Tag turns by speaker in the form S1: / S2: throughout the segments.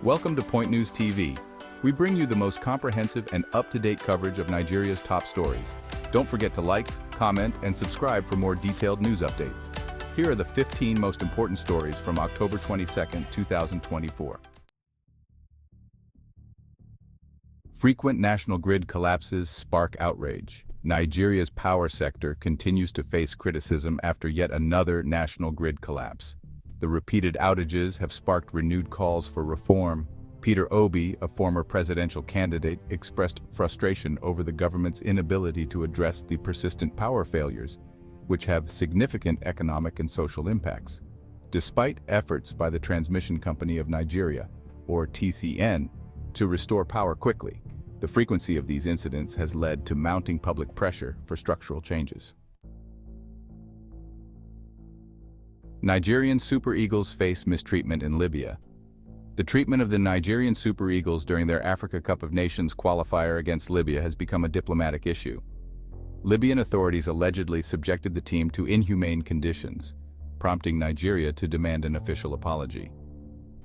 S1: Welcome to Point News TV. We bring you the most comprehensive and up-to-date coverage of Nigeria's top stories. Don't forget to like, comment, and subscribe for more detailed news updates. Here are the 15 most important stories from October 22, 2024. Frequent national grid collapses spark outrage. Nigeria's power sector continues to face criticism after yet another national grid collapse. The repeated outages have sparked renewed calls for reform. Peter Obi, a former presidential candidate, expressed frustration over the government's inability to address the persistent power failures, which have significant economic and social impacts. Despite efforts by the Transmission Company of Nigeria, or TCN, to restore power quickly, the frequency of these incidents has led to mounting public pressure for structural changes. Nigerian Super Eagles face mistreatment in Libya. The treatment of the Nigerian Super Eagles during their Africa Cup of Nations qualifier against Libya has become a diplomatic issue. Libyan authorities allegedly subjected the team to inhumane conditions, prompting Nigeria to demand an official apology.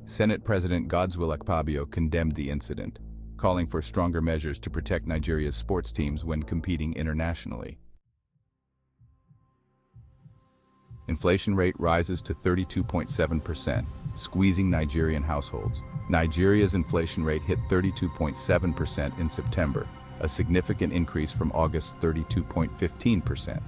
S1: Senate President Akpabio condemned the incident, calling for stronger measures to protect Nigeria's sports teams when competing internationally. Inflation rate rises to 32.7%, squeezing Nigerian households. Nigeria's inflation rate hit 32.7% in September, a significant increase from August's 32.15%.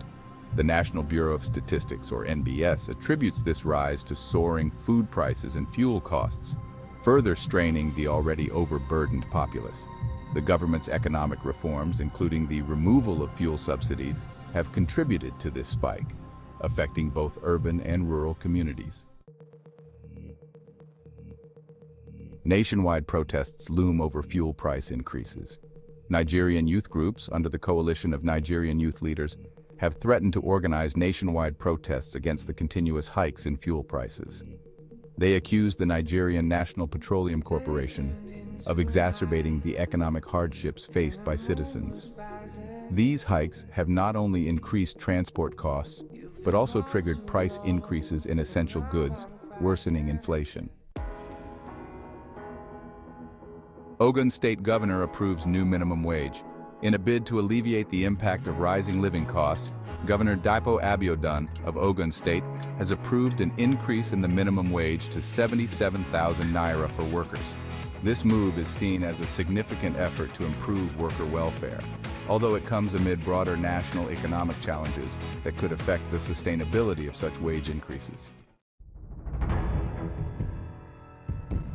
S1: The National Bureau of Statistics, or NBS, attributes this rise to soaring food prices and fuel costs, further straining the already overburdened populace. The government's economic reforms, including the removal of fuel subsidies, have contributed to this spike, affecting both urban and rural communities. Nationwide protests loom over fuel price increases. Nigerian youth groups, under the coalition of Nigerian youth leaders, have threatened to organize nationwide protests against the continuous hikes in fuel prices. They accuse the Nigerian National Petroleum Corporation of exacerbating the economic hardships faced by citizens. These hikes have not only increased transport costs, but also triggered price increases in essential goods, worsening inflation. Ogun State Governor approves new minimum wage. In a bid to alleviate the impact of rising living costs, Governor Abiodun of Ogun State has approved an increase in the minimum wage to 77,000 naira for workers. This move is seen as a significant effort to improve worker welfare, although it comes amid broader national economic challenges that could affect the sustainability of such wage increases.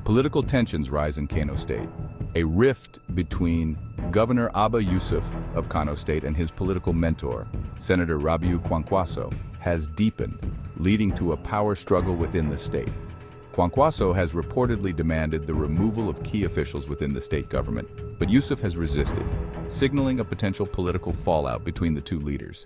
S1: Political tensions rise in Kano State. A rift between Governor Abba Yusuf of Kano State and his political mentor, Senator Rabiu Kwankwaso, has deepened, leading to a power struggle within the state. Kwankwaso has reportedly demanded the removal of key officials within the state government, but Yusuf has resisted, signaling a potential political fallout between the two leaders.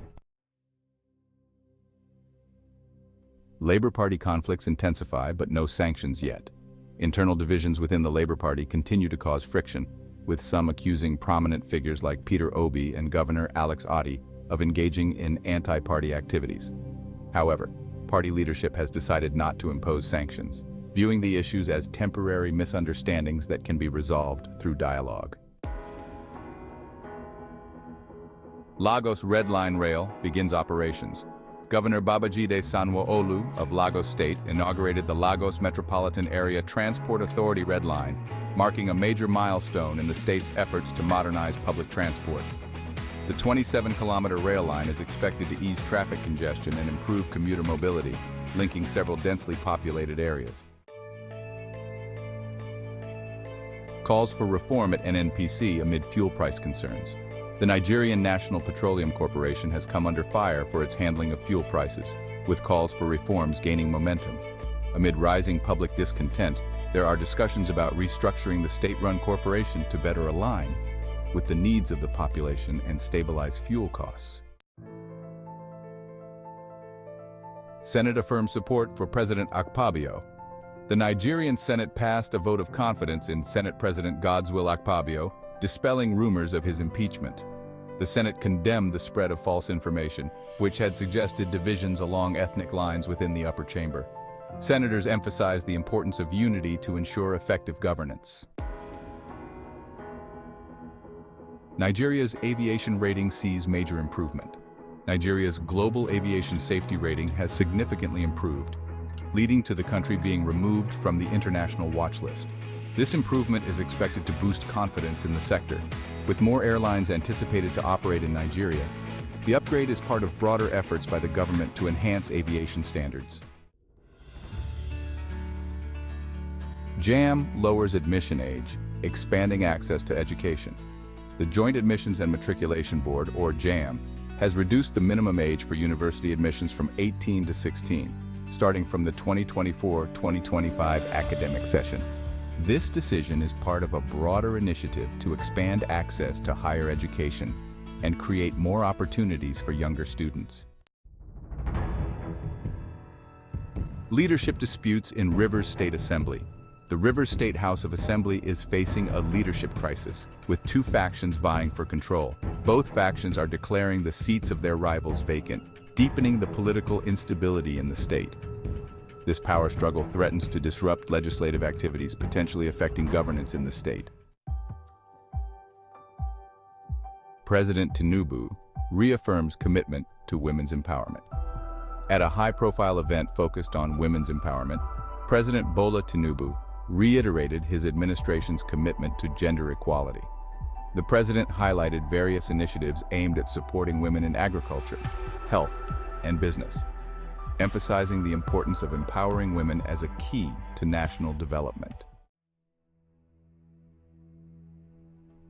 S1: Labor Party conflicts intensify, but no sanctions yet. Internal divisions within the Labor Party continue to cause friction, with some accusing prominent figures like Peter Obi and Governor Alex Otti of engaging in anti-party activities. However, party leadership has decided not to impose sanctions, viewing the issues as temporary misunderstandings that can be resolved through dialogue. Lagos Red Line Rail begins operations. Governor Babajide Sanwo-Olu of Lagos State inaugurated the Lagos Metropolitan Area Transport Authority Red Line, marking a major milestone in the state's efforts to modernize public transport. The 27-kilometer rail line is expected to ease traffic congestion and improve commuter mobility, linking several densely populated areas. Calls for reform at NNPC amid fuel price concerns. The Nigerian National Petroleum Corporation has come under fire for its handling of fuel prices, with calls for reforms gaining momentum. Amid rising public discontent, there are discussions about restructuring the state-run corporation to better align with the needs of the population and stabilize fuel costs. Senate affirms support for President Akpabio. The Nigerian Senate passed a vote of confidence in Senate President Akpabio, dispelling rumors of his impeachment. The Senate condemned the spread of false information, which had suggested divisions along ethnic lines within the upper chamber. Senators emphasized the importance of unity to ensure effective governance. Nigeria's aviation rating sees major improvement. Nigeria's global aviation safety rating has significantly improved, leading to the country being removed from the international watch list. This improvement is expected to boost confidence in the sector. With more airlines anticipated to operate in Nigeria, the upgrade is part of broader efforts by the government to enhance aviation standards. JAM lowers admission age, expanding access to education. The Joint Admissions and Matriculation Board, or JAM, has reduced the minimum age for university admissions from 18 to 16, starting from the 2024-2025 academic session. This decision is part of a broader initiative to expand access to higher education and create more opportunities for younger students. Leadership disputes in Rivers State Assembly. The Rivers State House of Assembly is facing a leadership crisis, with two factions vying for control. Both factions are declaring the seats of their rivals vacant, deepening the political instability in the state. This power struggle threatens to disrupt legislative activities, potentially affecting governance in the state. President Tinubu reaffirms commitment to women's empowerment. At a high-profile event focused on women's empowerment, President Bola Tinubu reiterated his administration's commitment to gender equality. The president highlighted various initiatives aimed at supporting women in agriculture, health, and business, emphasizing the importance of empowering women as a key to national development.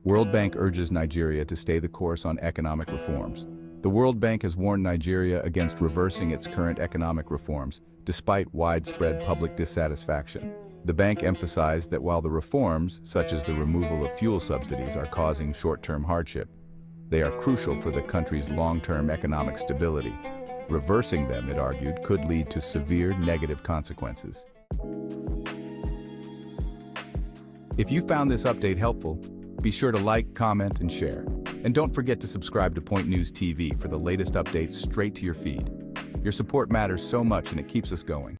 S1: World Bank urges Nigeria to stay the course on economic reforms. The World Bank has warned Nigeria against reversing its current economic reforms, despite widespread public dissatisfaction. The bank emphasized that while the reforms, such as the removal of fuel subsidies, are causing short-term hardship, they are crucial for the country's long-term economic stability. Reversing them, it argued, could lead to severe negative consequences. If you found this update helpful, be sure to like, comment, and share. And don't forget to subscribe to Point News TV for the latest updates straight to your feed. Your support matters so much and it keeps us going.